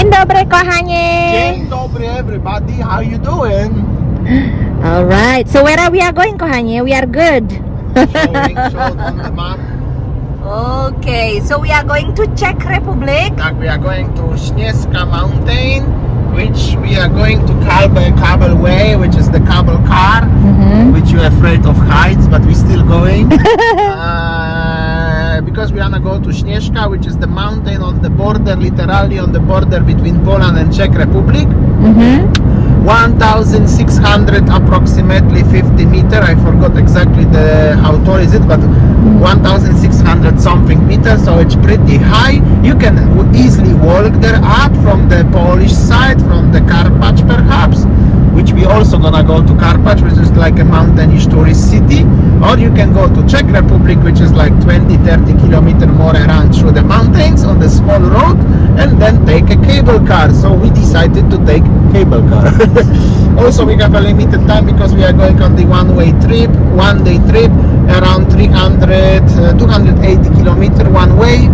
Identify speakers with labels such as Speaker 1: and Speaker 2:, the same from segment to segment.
Speaker 1: Dzień dobry, kochanie.
Speaker 2: Dzień dobry, everybody. How you doing?
Speaker 1: All right. So where are we going, kochanie? We are good.
Speaker 2: Showing on the map.
Speaker 1: Okay. So we are going to Czech Republic.
Speaker 2: Tak, we are going to Sněžka mountain, which we are going to cable way, which is the cable car, which you're afraid of heights, but we're still going. Because we wanna go to Sněžka, which is the mountain on the border, literally on the border between Poland and Czech Republic. 1,600 approximately 50 meter. I forgot exactly how tall is it, but 1,600 something meters. So it's pretty high. You can easily walk there up from the Polish side, from the Karpacz perhaps, which we also gonna go to Karpacz, which is like a mountainish tourist city, or you can go to Czech Republic, which is like 20-30 kilometer more around through the mountains on the small road, and then take a cable car. So we decided to take cable car. Also we have a limited time because we are going on the one-day trip, around 280 kilometer one way,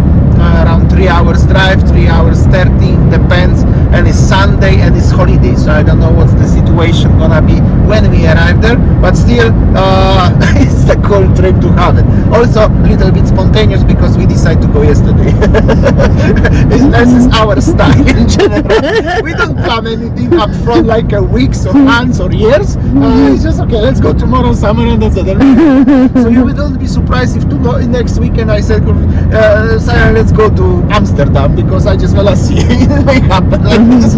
Speaker 2: around 3 hours drive, 3 hours 30, depends, and it's Sunday and it's holiday, so I don't know what's the situation gonna be when we arrive there, but still it's a cool trip to have it. Also a little bit spontaneous because we decided to go yesterday. This is our style in general. We don't plan anything up front like a weeks or months or years. It's just okay, let's go tomorrow, summer, and that's it. So you don't be surprised if next weekend I said, Sarah, let's go to Amsterdam, because I just wanna see it may happen like this.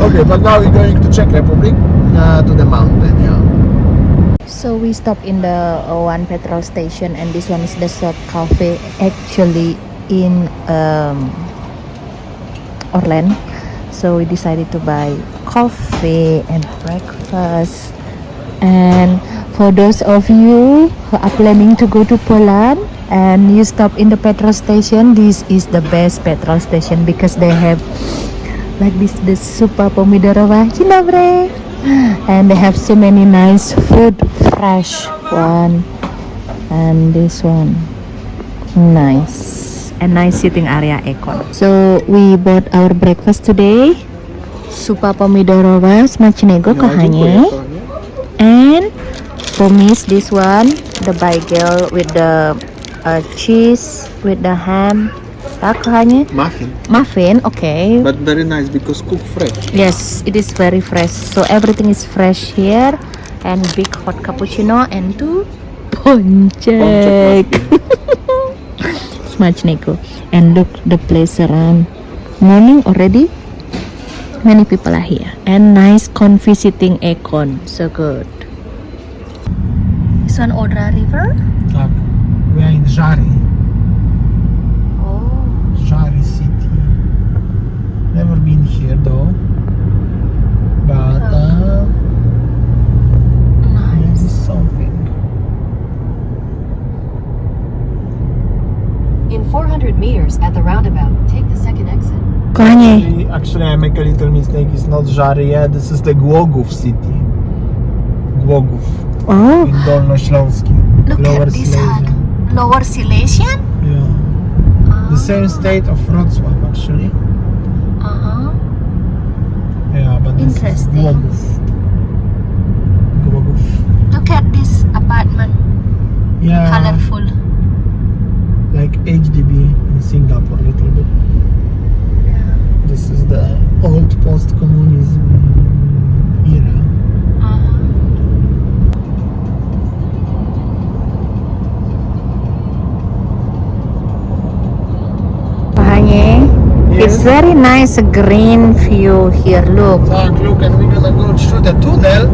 Speaker 2: Okay, but now we're going to Czech Republic, to the mountain. Yeah.
Speaker 1: So we stopped in the one petrol station, and this one is the short cafe actually in Orland. So we decided to buy coffee and breakfast. And for those of you who are planning to go to Poland and you stop in the petrol station, this is the best petrol station because they have like this, the super pomidorowa. Dzień dobry. And they have so many nice food, fresh one, and this one nice, and nice sitting area aircon. So we bought our breakfast today, super pomidorowa smacznego, kochanie. And for me this one, the bagel with the cheese with the ham. Tak, kochanie? Muffin, okay.
Speaker 2: But very nice because cooked fresh.
Speaker 1: Yes, it is very fresh. So everything is fresh here, and big hot cappuccino and two poncek. Smacznego. And look the place around. Morning already. Many people are here, and nice comfy sitting aircon. So good. This one Odra River.
Speaker 2: Tak. We are in Żary. Żary city. Never been here though. But
Speaker 1: Nice.
Speaker 2: Something.
Speaker 3: In 400 meters at the roundabout, take the second exit.
Speaker 1: Kochanie.
Speaker 2: Actually, I make a little mistake. It's not Żary yet. This is the Głogów city. Głogów.
Speaker 1: Oh,
Speaker 2: In Dolnośląskim.
Speaker 1: look
Speaker 2: Lower
Speaker 1: at this
Speaker 2: Silesia.
Speaker 1: Lower Silesian.
Speaker 2: Yeah. The same state of Wrocław actually. Yeah, but this
Speaker 1: Interesting.
Speaker 2: is Głogów. Głogów.
Speaker 1: Look at this apartment.
Speaker 2: Yeah.
Speaker 1: Colorful.
Speaker 2: Like HDB in Singapore a little bit. This is the old post-communism era. Yes.
Speaker 1: It's very nice green view here. Look,
Speaker 2: Look, and we're gonna go through the tunnel.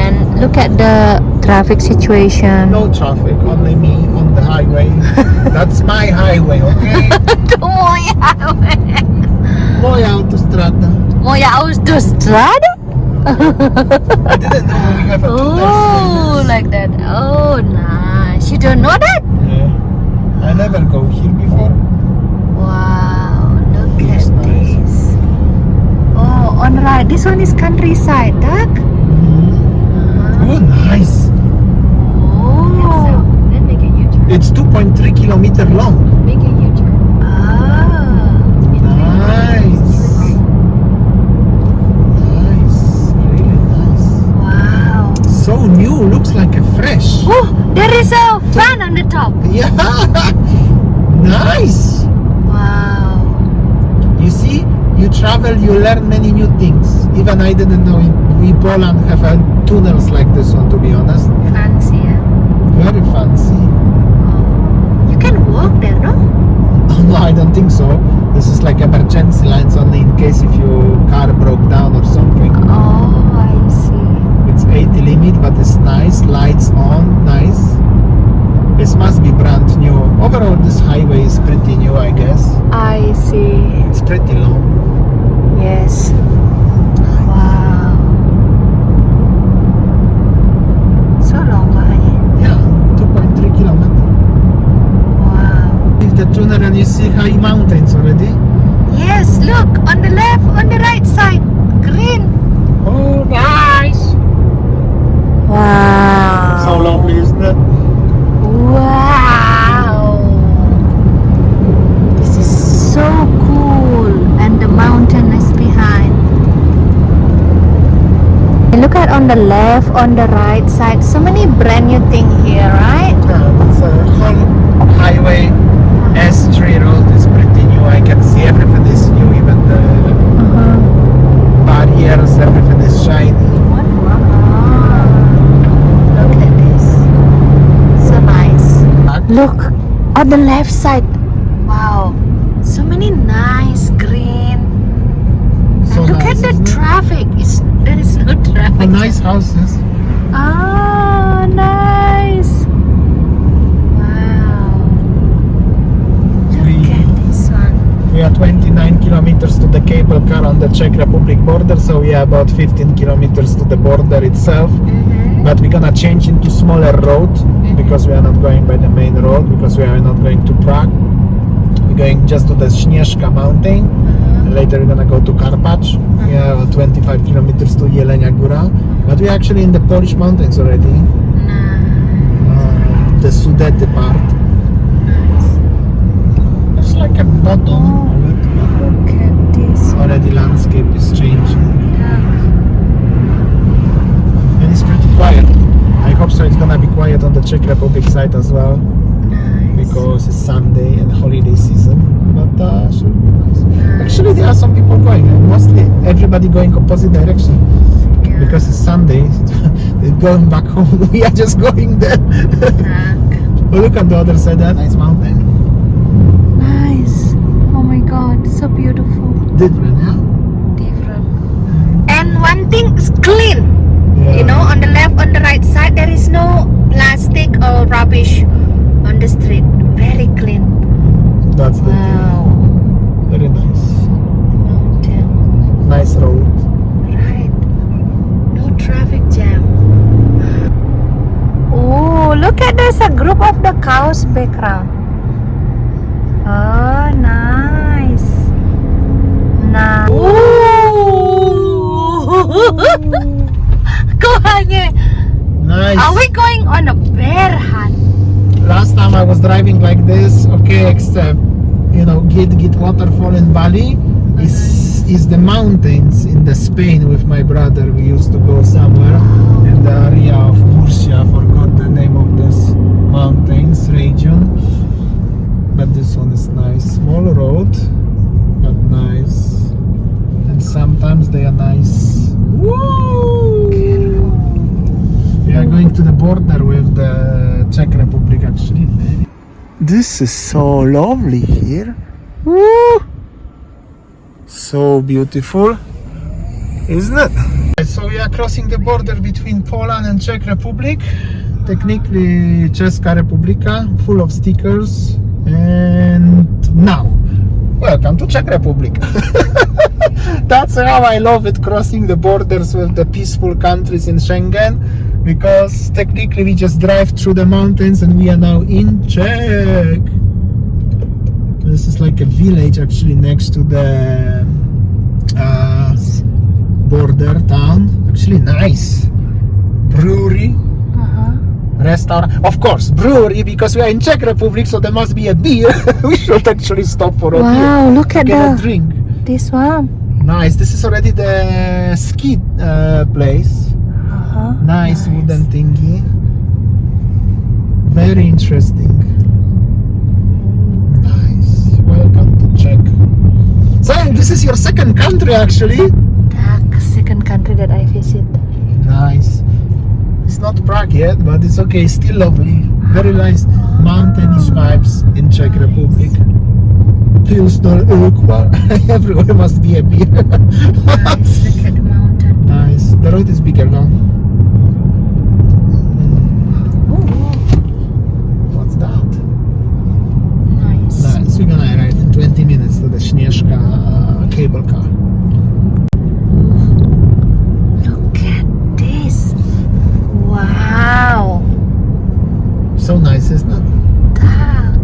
Speaker 1: and look at the traffic situation.
Speaker 2: No traffic, only me on the highway. That's my highway, okay?
Speaker 1: Moja highway.
Speaker 2: Moja autostrada.
Speaker 1: Moja autostrada.
Speaker 2: I didn't know we have a tunnel.
Speaker 1: Oh, like that. Oh, nice. You don't know that?
Speaker 2: Yeah. I never go here before.
Speaker 1: Wow, look
Speaker 2: It's
Speaker 1: at
Speaker 2: nice.
Speaker 1: this. Oh, on right. This one is countryside, tak?
Speaker 2: Oh, nice.
Speaker 1: Oh.
Speaker 3: Then make a U-turn.
Speaker 2: It's 2.3 kilometers long.
Speaker 3: Make a U-turn.
Speaker 1: Ah.
Speaker 3: In 300
Speaker 1: Oh, there is a fan on the top.
Speaker 2: Yeah, nice.
Speaker 1: Wow.
Speaker 2: You see, you travel, you learn many new things. Even I didn't know in Poland have tunnels like this one, to be honest.
Speaker 1: Fancy, yeah?
Speaker 2: Very fancy.
Speaker 1: Oh. You can walk there, no?
Speaker 2: Oh, no, I don't think so. This is like emergency lines only in case if your car broke down or something.
Speaker 1: Oh, I see.
Speaker 2: It's 80 limit, but it's nice. Lights on, nice. This must be brand new. Overall, this highway is pretty new, I guess.
Speaker 1: I see.
Speaker 2: It's pretty long.
Speaker 1: Yes. Wow. So long, right?
Speaker 2: Yeah, 2.3 kilometers.
Speaker 1: Wow.
Speaker 2: Leave the tunnel and you see high mountains already.
Speaker 1: Yes, look, on the left, on the right side, green.
Speaker 2: Oh, nice.
Speaker 1: Wow.
Speaker 2: So lovely, isn't it?
Speaker 1: Wow. This is so cool. And the mountain is behind. Look at on the left, on the right side. So many brand new things here, right?
Speaker 2: Yeah, it's a whole highway. S3 road is pretty new. I can see everything is new, even the barriers, everything is shiny.
Speaker 1: Look at this. So nice. Look on the left side. Wow. So many nice green.
Speaker 2: So
Speaker 1: And look
Speaker 2: nice,
Speaker 1: at the
Speaker 2: isn't it?
Speaker 1: traffic. There is no traffic.
Speaker 2: Oh, nice houses.
Speaker 1: Ah, nice. Wow. Look at this one.
Speaker 2: We are 29 kilometers to the cable car on the Czech Republic border, so we are about 15 kilometers to the border itself. But we're gonna change into smaller road because we are not going by the main road, because we are not going to Prague. We're going just to the Sněžka mountain. Later we're gonna go to Karpacz. We are 25 kilometers to Jelenia Góra. But we're actually in the Polish mountains already. The Sudety part. It's like a bottom of it.
Speaker 1: Look at this.
Speaker 2: Already landscape is changing. And it's pretty quiet. I hope so it's gonna be quiet on the Czech Republic side as well, because it's Sunday and holiday season. But should be nice. Actually, there are some people going, and mostly everybody going opposite direction. Because it's Sunday, they're going back home. We are just going there. But look at the other side, that nice mountain.
Speaker 1: Nice. Oh my God, so beautiful.
Speaker 2: Different, yeah?
Speaker 1: Different. And one thing is clean.
Speaker 2: Yeah.
Speaker 1: You know, on the left, on the right side, there is no plastic or rubbish on the street. Very clean.
Speaker 2: That's the
Speaker 1: Wow.
Speaker 2: thing. Very nice.
Speaker 1: Mountain.
Speaker 2: Nice road.
Speaker 1: Right. No traffic jam. Oh, look at there's a group of the cows background. Oh, nice. Nice.
Speaker 2: Nice.
Speaker 1: Are we going on a bear hunt?
Speaker 2: Last time I was driving like this, okay, except, you know, Git waterfall in Bali is the mountains in the Spain with my brother. We used to go somewhere in the area of Murcia, forgot the name of this mountains region. But this one is nice. Small road, but nice. And sometimes they are nice. Woo! We are going to the border with the Czech Republic actually. This is so lovely here. Woo! So beautiful, isn't it? So we are crossing the border between Poland and Czech Republic. Technically Česká republika, full of stickers. And now, welcome to Czech Republic. That's how I love it, crossing the borders with the peaceful countries in Schengen, because technically we just drive through the mountains and we are now in Czech. This is like a village actually next to the border town. Actually nice. Brewery. Restaurant, of course, brewery, because we are in Czech Republic, so there must be a beer. We should actually stop for a beer.
Speaker 1: Wow, look at
Speaker 2: Get a
Speaker 1: the
Speaker 2: drink.
Speaker 1: this one.
Speaker 2: Nice. This is already the ski place. Nice wooden thingy. Very interesting. Nice. Welcome to Czech. So this is your second country actually?
Speaker 1: Tak, second country that I visit.
Speaker 2: Nice. It's not Prague yet, but it's okay. Still lovely. Very nice mountainous vibes in Czech Republic. Pilsner, Urquell. Everywhere must be a beer.
Speaker 1: Nice, look at the mountain.
Speaker 2: Nice. The road is bigger now. What's that?
Speaker 1: Nice.
Speaker 2: Nice. We're gonna arrive in 20 minutes to the Sněžka cable car.
Speaker 1: Look at this. Wow.
Speaker 2: So nice, isn't it?
Speaker 1: Tak.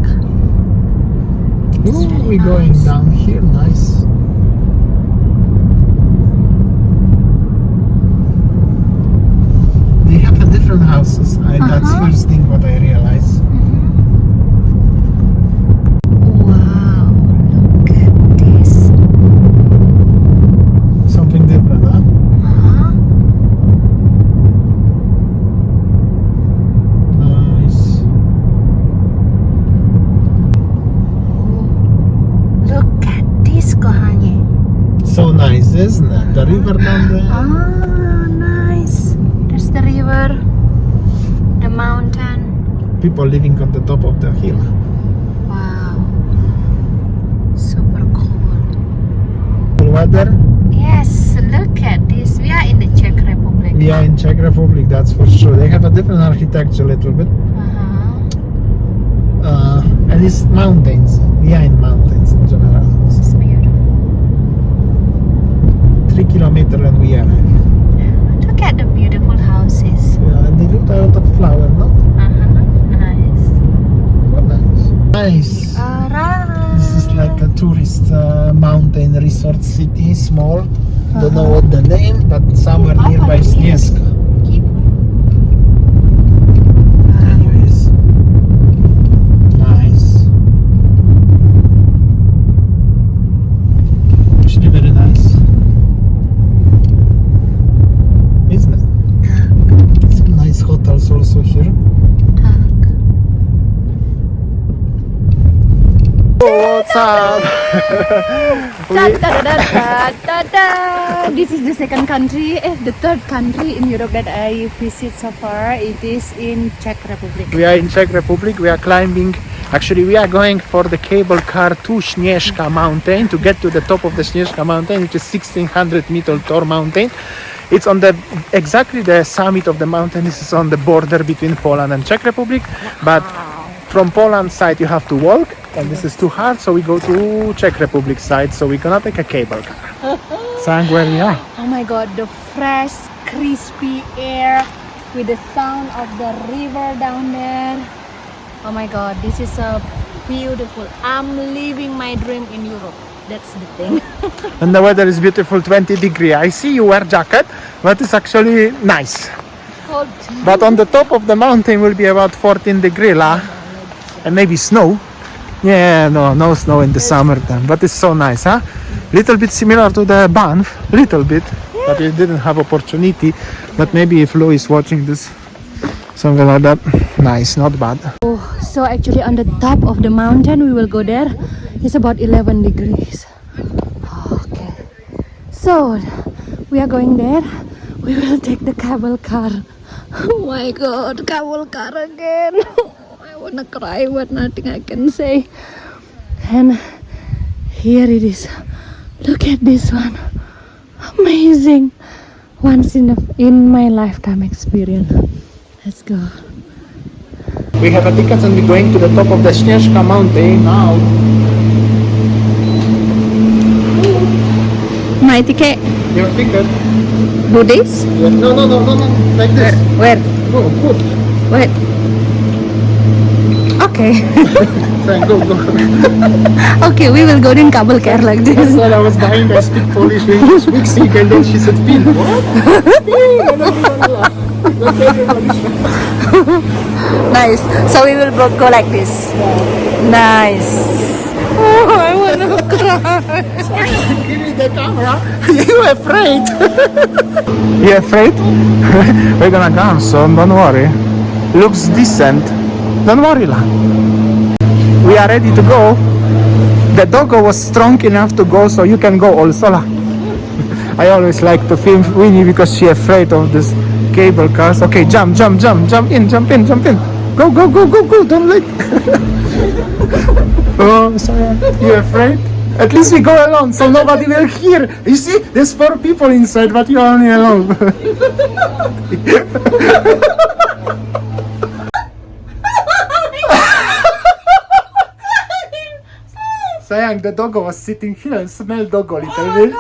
Speaker 2: Ooh,
Speaker 1: very
Speaker 2: we're going
Speaker 1: nice.
Speaker 2: down here. Nice. They have a different houses. That's first thing what I realized.
Speaker 1: Wow, look at this.
Speaker 2: Something different, huh?
Speaker 1: Huh?
Speaker 2: Nice.
Speaker 1: Look at this, kochanie.
Speaker 2: So nice, isn't it? The river down there.
Speaker 1: Ah, nice. There's the river, the mountain.
Speaker 2: People living on the top of the hill.
Speaker 1: Wow. Super cool.
Speaker 2: Cool weather.
Speaker 1: Yes, look at this. We are in the Czech Republic.
Speaker 2: We are in Czech Republic, that's for sure. They have a different architecture a little bit. And it's mountains. We are in mountains in general.
Speaker 1: It's beautiful.
Speaker 2: 3 kilometers and we arrive.
Speaker 1: Look at the beautiful houses.
Speaker 2: Yeah, and they look a lot of flower, no?
Speaker 1: Nice.
Speaker 2: Quite nice. Nice.
Speaker 1: Alright.
Speaker 2: This is like a tourist mountain resort city, small. Don't know what the name, but somewhere nearby Sněžka. Anyways, nice. Actually, very nice, isn't it? Some nice hotels also here. What's up?
Speaker 1: This is the second country, the third country in Europe that I visit so far. It is in Czech Republic.
Speaker 2: We are in Czech Republic. We are climbing. Actually, we are going for the cable car to Sněžka mountain to get to the top of the Sněžka mountain, which is 1600 meter tall mountain. It's on the exactly the summit of the mountain. This is on the border between Poland and Czech Republic. But from Poland side, you have to walk, and this is too hard. So we go to Czech Republic side. So we're gonna take a cable car. Sang where we are.
Speaker 1: Oh my god, the fresh, crispy air with the sound of the river down there. Oh my god, this is a beautiful. I'm living my dream in Europe. That's the thing.
Speaker 2: And the weather is beautiful, 20 degree. I see you wear jacket, but it's actually nice.
Speaker 1: Cold.
Speaker 2: But on the top of the mountain will be about 14 degree lah, and maybe snow. Yeah, no snow in the summertime, but it's so nice, huh? Little bit similar to the Banff, little bit, but we didn't have opportunity. But maybe if Lou is watching this, something like that. Nice, not bad.
Speaker 1: Oh, so actually on the top of the mountain we will go there. It's about 11 degrees. Okay. So we are going there. We will take the cable car. Oh my god, cable car again. I wanna cry, but nothing I can say. And here it is. Look at this one. Amazing. Once in my lifetime experience. Let's go.
Speaker 2: We have a ticket and we're going to the top of the Sněžka mountain now.
Speaker 1: My ticket.
Speaker 2: Your ticket?
Speaker 1: Do this?
Speaker 2: Yeah. No, like this.
Speaker 1: Where?
Speaker 2: Go, good.
Speaker 1: Wait. Okay.
Speaker 2: Fine, go.
Speaker 1: Okay, we will go in cable car like
Speaker 2: That's
Speaker 1: this.
Speaker 2: what I was behind. I speak Polish, English, mixing, and then she said, "Pin." What? Pin. And everyone laughed. That's everybody.
Speaker 1: Nice. So we will both go like this. Nice. Oh, I wanna cry.
Speaker 2: Give me the camera. You afraid? You afraid? We're gonna come soon. Don't worry. Looks decent. Don't worry, la. We are ready to go. The doggo was strong enough to go, so you can go also, la. I always like to film Winnie because she afraid of this cable cars. Okay, jump in. Go, don't let. Oh, sorry. You afraid? At least we go alone, so nobody will hear. You see, there's 4 people inside, but you're only alone. Sayang, the doggo was sitting here and smell doggo a little bit.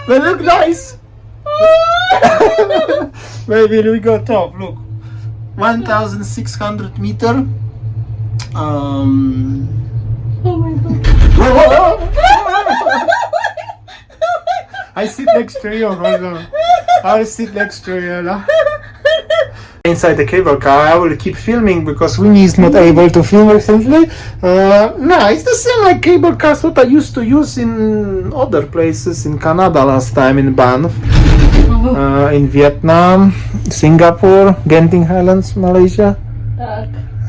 Speaker 2: They look nice. Maybe we go top. Look, 1,600 meter.
Speaker 1: Oh my god.
Speaker 2: I sit next to you. I'll sit next to you. La. Inside the cable car, I will keep filming because Winnie is not able to film recently. No, it's the same like cable cars what I used to use in other places, in Canada last time, in Banff, in Vietnam, Singapore, Genting Highlands, Malaysia.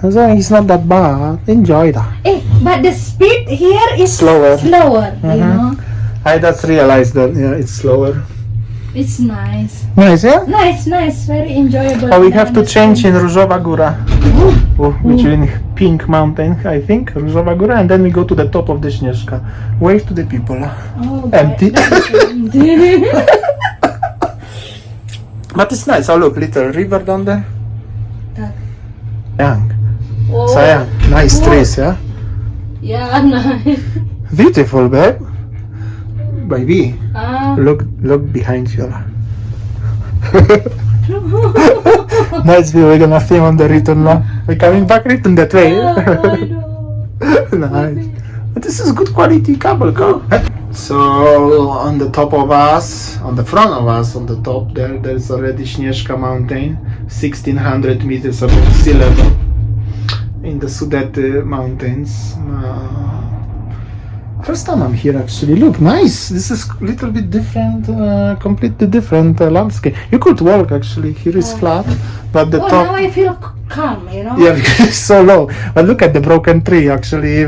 Speaker 2: So it's not that bad. Enjoy that.
Speaker 1: But the speed here is
Speaker 2: Slower.
Speaker 1: you know.
Speaker 2: I just realized that it's slower.
Speaker 1: It's nice.
Speaker 2: Nice, yeah?
Speaker 1: Nice, very enjoyable.
Speaker 2: Oh, we have to change in Różowa Góra, which is in Pink Mountain, I think, Różowa Góra, and then we go to the top of the Sněžka. Wave to the people.
Speaker 1: Oh,
Speaker 2: Empty. But it's nice. Oh, look, little river down there. Young.
Speaker 1: Oh.
Speaker 2: Sayang, nice trees, yeah?
Speaker 1: Yeah, nice.
Speaker 2: Beautiful, babe. Baby,
Speaker 1: Ah.
Speaker 2: look behind you. Nice view. We're gonna film on the return now. We're coming back return that way. Nice. But this is good quality cable car. So on the top of us, on the front of us, on the top there's already Sněžka mountain, 1,600 meters above sea level in the Sudety mountains. First time I'm here actually. Look, nice. This is a little bit different, completely different landscape. You could walk actually. Here is flat, but the top.
Speaker 1: Now I feel calm, you know.
Speaker 2: Yeah, because it's so low. But look at the broken tree actually.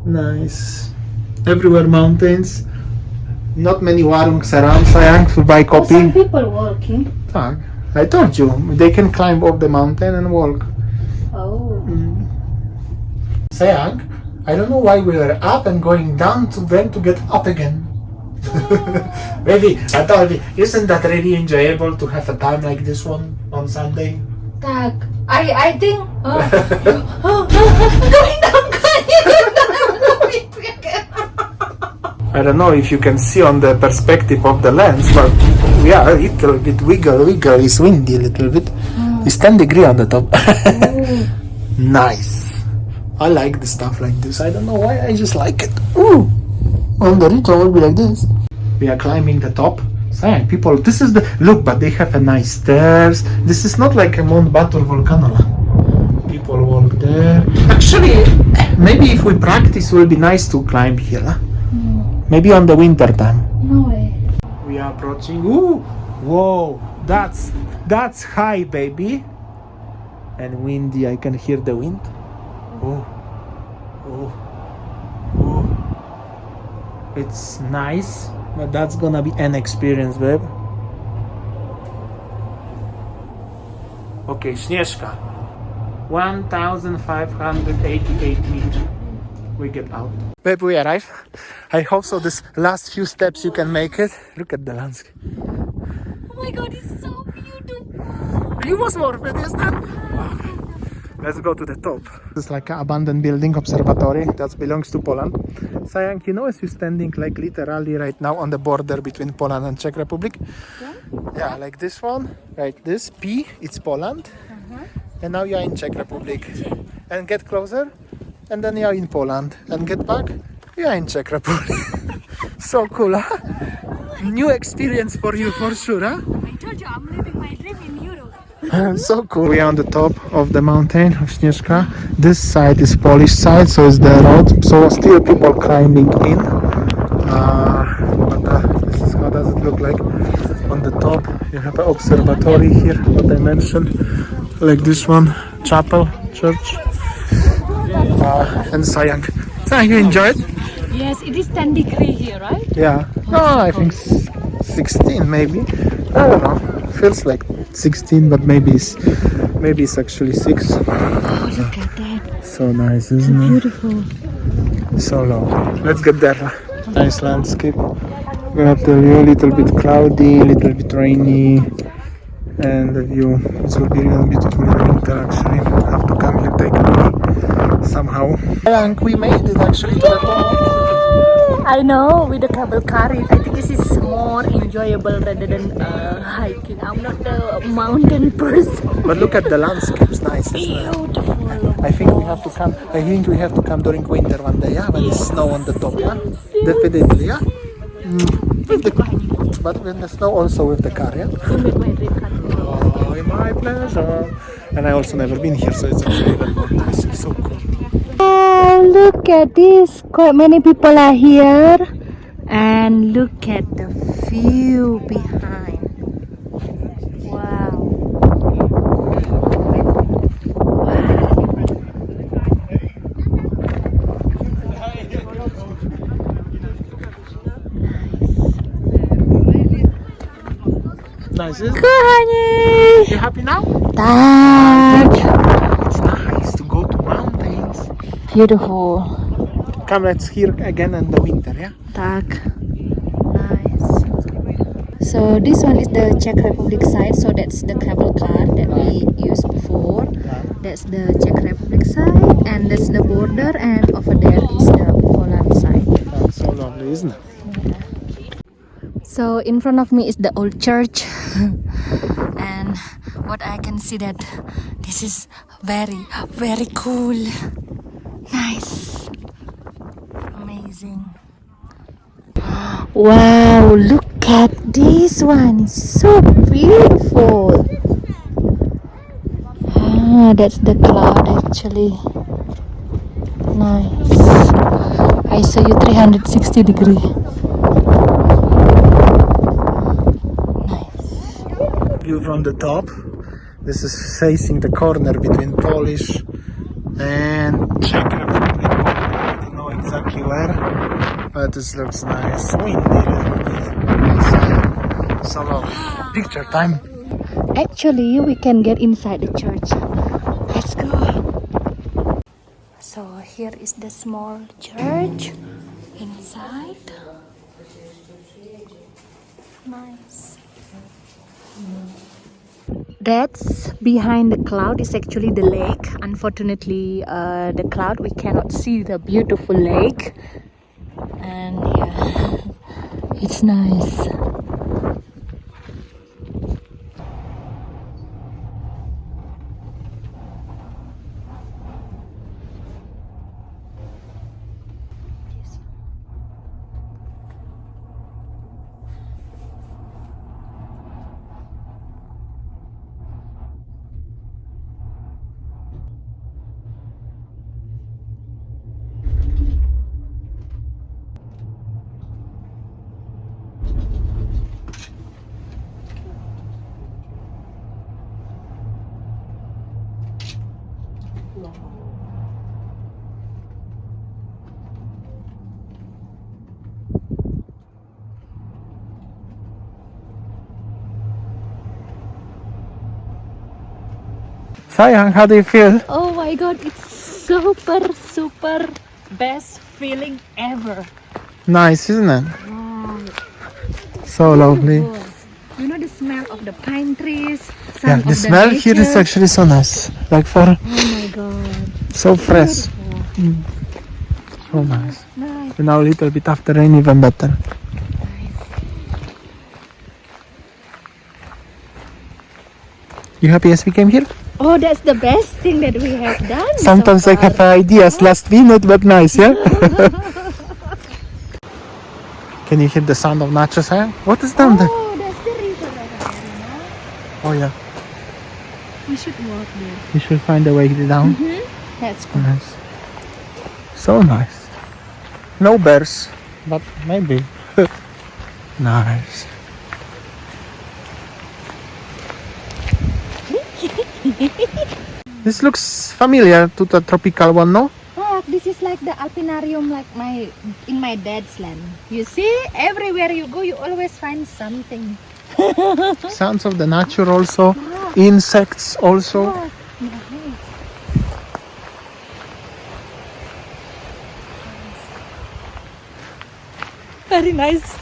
Speaker 2: Nice. Everywhere mountains. Not many warungs around. Sayang to buy coffee.
Speaker 1: Some people walking.
Speaker 2: Tak. I told you they can climb up the mountain and walk.
Speaker 1: Oh.
Speaker 2: Sayang, I don't know why we were up and going down to then to get up again. Baby, I told you, isn't that really enjoyable to have a time like this one on Sunday?
Speaker 1: Tak. I think. Going down.
Speaker 2: I don't know if you can see on the perspective of the lens, but yeah, a little bit wiggle. It's windy a little bit. It's 10 degrees on the top. Nice. I like the stuff like this. I don't know why, I just like it. Ooh. On the return will be like this. We are climbing the top. Sayang, people, this is the look, but they have a nice stairs. This is not like a Mount Batur volcano. People walk there. Actually, maybe if we practice, it will be nice to climb here. Maybe on the winter time.
Speaker 1: No way.
Speaker 2: We are approaching. Ooh, whoa, that's high, baby. And windy. I can hear the wind. Oh. It's nice, but that's gonna be an experience, babe. Okay, Sněžka. 1,588 meters. We get out. Babe, we arrive. I hope so. This last few steps you can make it. Look at the landscape.
Speaker 1: Oh my god, it's so beautiful.
Speaker 2: You must more videos then. Let's go to the top. This is like an abandoned building, observatory that belongs to Poland. Sayang, you know, as you're standing like literally right now on the border between Poland and Czech Republic. Yeah, like this one, right? This P, it's Poland, and now you are in Czech Republic. And get closer, and then you are in Poland, and get back, you are in Czech Republic. So cool, huh? New experience for you for sure, huh?
Speaker 1: I told you I'm living my dream in Europe.
Speaker 2: So cool. We are on the top of the mountain of Sněžka. This side is Polish side, so it's the road. So still people climbing in. This is how does it look like on the top. You have an observatory here, what I mentioned. like this one, chapel, church, and Sayang. Sayang, you enjoy it?
Speaker 1: Yes, it is 10 degrees here, right?
Speaker 2: Yeah. No, I think 16 maybe. I don't know. Feels like 16, but maybe it's actually 6.
Speaker 1: Oh, look at that.
Speaker 2: So nice, isn't it?
Speaker 1: Beautiful.
Speaker 2: So low. Let's get there. Nice landscape. I'm gonna tell you, a little bit cloudy, a little bit rainy, and the view. This will be really beautiful in the winter actually. Have to come here, take a look somehow. And we made it actually to the top.
Speaker 1: I know, with the cable car, I think this is more enjoyable rather than hiking. I'm not the mountain person.
Speaker 2: But look at the landscape, it's nice.
Speaker 1: Beautiful.
Speaker 2: I think we have to come. I think we have to come during winter one day, yeah, when it's snow on the top, yeah. Definitely, yeah. But when the snow also with the car, yeah.
Speaker 1: You made my dream come true.
Speaker 2: Oh, my pleasure. And I also never been here, so it's actually even more nice. It's so cool.
Speaker 1: Oh, look at this. Quite many people are here. And look at the view behind. Wow.
Speaker 2: Nice, isn't it?
Speaker 1: Kochani!
Speaker 2: You happy now?
Speaker 1: Tak.
Speaker 2: It's nice to go to mountains.
Speaker 1: Beautiful.
Speaker 2: Come, let's hear again in the winter, yeah?
Speaker 1: Tak. Nice. So this one is the Czech Republic side. So that's the cable car that we used before. That's the Czech Republic side, and that's the border, and over there is the Poland side.
Speaker 2: That's so lovely, isn't it?
Speaker 1: So in front of me is the old church, and what I can see that this is very, very cool. Nice. Amazing. Wow, look at this one. It's so beautiful. Ah, that's the cloud actually. Nice. I saw you 360 degree.
Speaker 2: View from the top. This is facing the corner between Polish and Czech Republic. I don't know exactly where, but this looks nice. Windy, so long. Picture time.
Speaker 1: Actually, we can get inside the church. Let's go. So here is the small church inside. Nice. That's behind the cloud is actually the lake. Unfortunately, the cloud, we cannot see the beautiful lake. And yeah, it's nice.
Speaker 2: Sayang, how do you feel?
Speaker 1: Oh my god, it's super best feeling ever.
Speaker 2: Nice, isn't it?
Speaker 1: Wow.
Speaker 2: So lovely.
Speaker 1: You know the smell of the pine trees,
Speaker 2: Yeah, the smell here is actually so nice. Like for
Speaker 1: Oh my god.
Speaker 2: so fresh.
Speaker 1: Beautiful.
Speaker 2: So nice.
Speaker 1: Nice.
Speaker 2: Now a little bit after rain, even better. You happy as we came here?
Speaker 1: Oh, that's the best thing that we have done.
Speaker 2: Sometimes
Speaker 1: so
Speaker 2: I
Speaker 1: far.
Speaker 2: have ideas last minute, but nice, yeah? Can you hear the sound of nature, Sayang? What is down there?
Speaker 1: Oh, that's the river over there, you know.
Speaker 2: Oh yeah,
Speaker 1: We should walk there.
Speaker 2: we should find a way down.
Speaker 1: That's cool.
Speaker 2: Nice. So nice. No bears, but maybe. Nice. This looks familiar to the tropical one, no?
Speaker 1: Oh, this is like the alpinarium, like in my dad's land. You see, everywhere you go, you always find something.
Speaker 2: Sounds of the nature also,
Speaker 1: Yeah.
Speaker 2: insects also.
Speaker 1: Oh, nice. Very nice.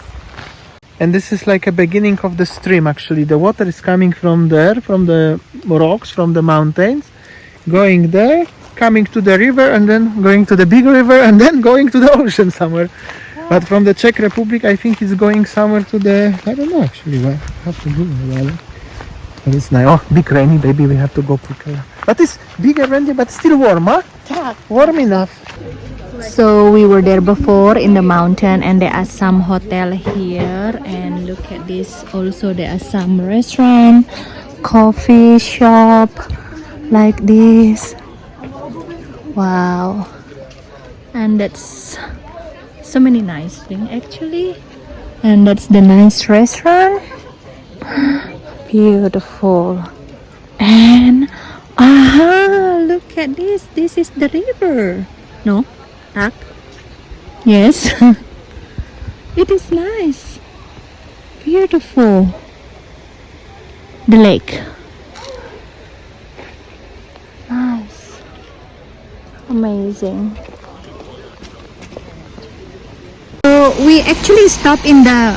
Speaker 2: And this is like a beginning of the stream actually. The water is coming from there, from the rocks, from the mountains, going there, coming to the river, and then going to the big river, and then going to the ocean somewhere. But from the Czech Republic, I think it's going somewhere to the, I don't know actually, where. I have to Google about it. But it's nice. Oh, big rainy, baby, we have to go quicker. But it's bigger rainy, but still warm, huh?
Speaker 1: Yeah.
Speaker 2: Warm enough.
Speaker 1: So we were there before in the mountain, and there are some hotel here, and look at this. Also there are some restaurant, coffee shop like this. Wow. And that's so many nice things actually. And that's the nice restaurant. Beautiful. And look at this. This is the river. No? Tak? Yes. It is nice. Beautiful. The lake. Nice. Amazing. So we actually stopped in the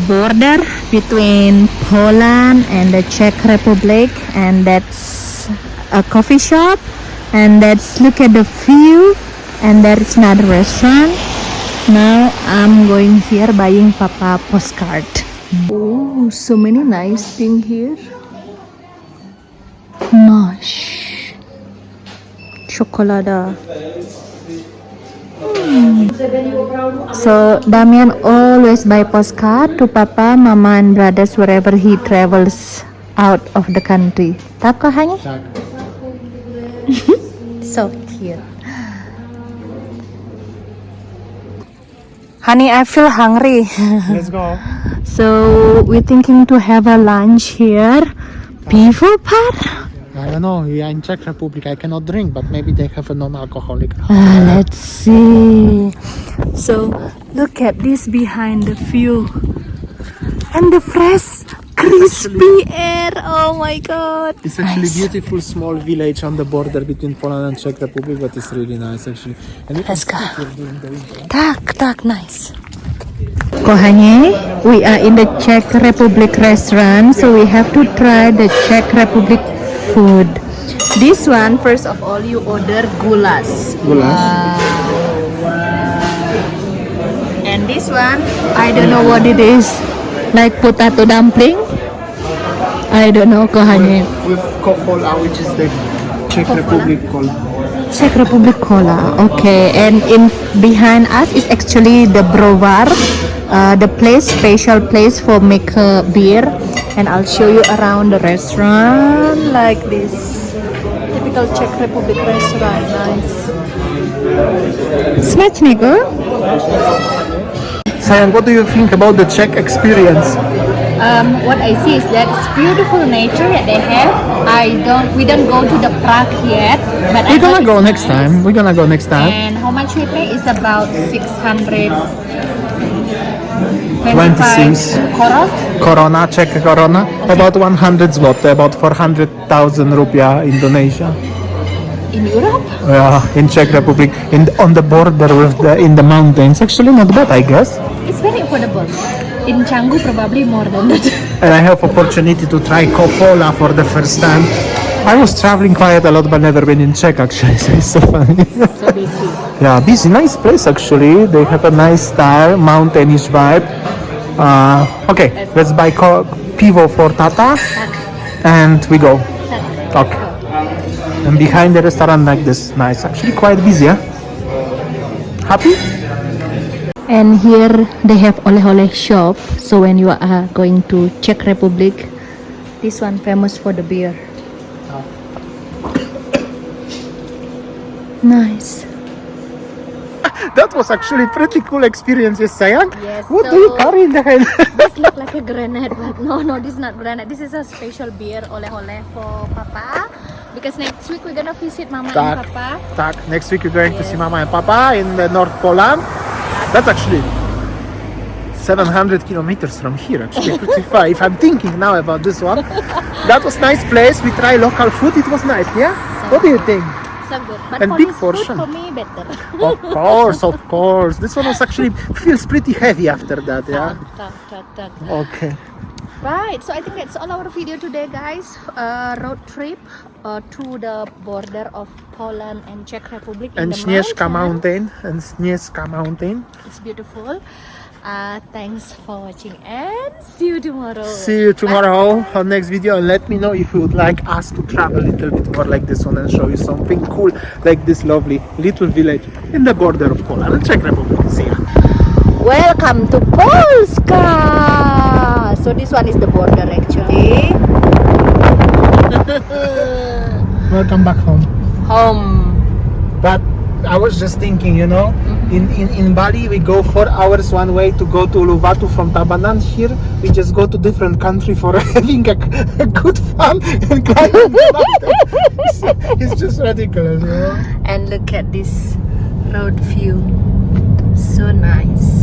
Speaker 1: border between Poland and the Czech Republic, and that's a coffee shop, and that's look at the view. And there is another restaurant. Now I'm going here buying Papa postcard. Oh, so many nice things here. Nice. Chocolada. So Damian always buy postcard to Papa, Mama, and brothers wherever he travels out of the country. Tak, kochanie? So cute. Honey, I feel hungry.
Speaker 2: Let's go.
Speaker 1: So we're thinking to have a lunch here. Pivo par?
Speaker 2: I don't know, we are in Czech Republic, I cannot drink, but maybe they have a non-alcoholic.
Speaker 1: Let's see. So look at this behind the view. And the fresh, crispy air. Oh my god.
Speaker 2: It's actually
Speaker 1: Nice.
Speaker 2: beautiful small village on the border between Poland and Czech Republic, but it's really nice actually. And you can
Speaker 1: Let's go.
Speaker 2: sleep here during the winter.
Speaker 1: Tak, nice. Kochanie, we are in the Czech Republic restaurant, so we have to try the Czech Republic food. This one, first of all, you order gulas.
Speaker 2: Goulash.
Speaker 1: And this one, I don't know what it is. Like potato dumpling? I don't know, kochanie.
Speaker 2: With Coca-Cola, which is the Czech Republic cola.
Speaker 1: Czech Republic cola, okay. And in behind us is actually the Brovar, the place, special place for make beer. And I'll show you around the restaurant like this. Typical Czech Republic restaurant, nice. Smacznego.
Speaker 2: Sayan, what do you think about the Czech experience?
Speaker 1: What I see is that it's beautiful nature that they have. We don't go to the Prague yet, but
Speaker 2: We're gonna go next time. We're gonna go next time.
Speaker 1: And how much we pay is about 625
Speaker 2: 26
Speaker 1: korona.
Speaker 2: Corona, Czech corona, about 100 zloty, about 400,000 rupiah Indonesia.
Speaker 1: In Europe?
Speaker 2: Yeah, in Czech Republic, on the border with in the mountains. Actually, not bad, I guess.
Speaker 1: It's very affordable. In Canggu, probably more than that.
Speaker 2: And I have opportunity to try Coca-Cola for the first time. I was traveling quite a lot, but never been in Czech actually, so it's so funny.
Speaker 1: So busy.
Speaker 2: Yeah, busy, nice place actually. They have a nice style, mountainish vibe. Okay, let's buy pivo for Tata, and we go. Okay. And behind the restaurant like this, nice. Actually quite busy, huh? Happy?
Speaker 1: And here they have ole-ole shop. So when you are going to Czech Republic, this one famous for the beer. Nice.
Speaker 2: That was actually pretty cool experience, yes, sayang?
Speaker 1: Yes,
Speaker 2: What do you
Speaker 1: so-
Speaker 2: carry in the hand?
Speaker 1: This look like a grenade, but no, this is not grenade. This is a special beer oleh-oleh for Papa. Because next week we're gonna visit Mama and Papa.
Speaker 2: Tak, next week we're going to see
Speaker 1: Yes.
Speaker 2: Mama and Papa in the North Poland. That's actually 700 kilometers from here, actually pretty far. If I'm thinking now about this one, that was nice place. We try local food. It was nice, yeah. What do you think?
Speaker 1: So good. But
Speaker 2: And
Speaker 1: for
Speaker 2: big
Speaker 1: this food,
Speaker 2: portion.
Speaker 1: for me, better.
Speaker 2: Of course. This one was actually feels pretty heavy after that, yeah.
Speaker 1: Tak.
Speaker 2: Okay.
Speaker 1: Right, so I think that's all our video today, guys. Road trip through the border of Poland and Czech Republic in
Speaker 2: And
Speaker 1: the
Speaker 2: Sněžka
Speaker 1: mountain.
Speaker 2: mountain.
Speaker 1: It's beautiful. Thanks for watching and see you tomorrow.
Speaker 2: See you tomorrow on next video, and let me know if you would like us to travel a little bit more like this one and show you something cool like this lovely little village in the border of Poland and Czech Republic. See ya.
Speaker 1: Welcome to Polska. So this one is the border actually.
Speaker 2: Welcome back home.
Speaker 1: Home.
Speaker 2: But I was just thinking, you know, in Bali we go 4 hours one way to go to Uluwatu from Tabanan. Here we just go to different country for having a good fun and climbing the mountain. It's just ridiculous, you know.
Speaker 1: And look at this road view. So nice.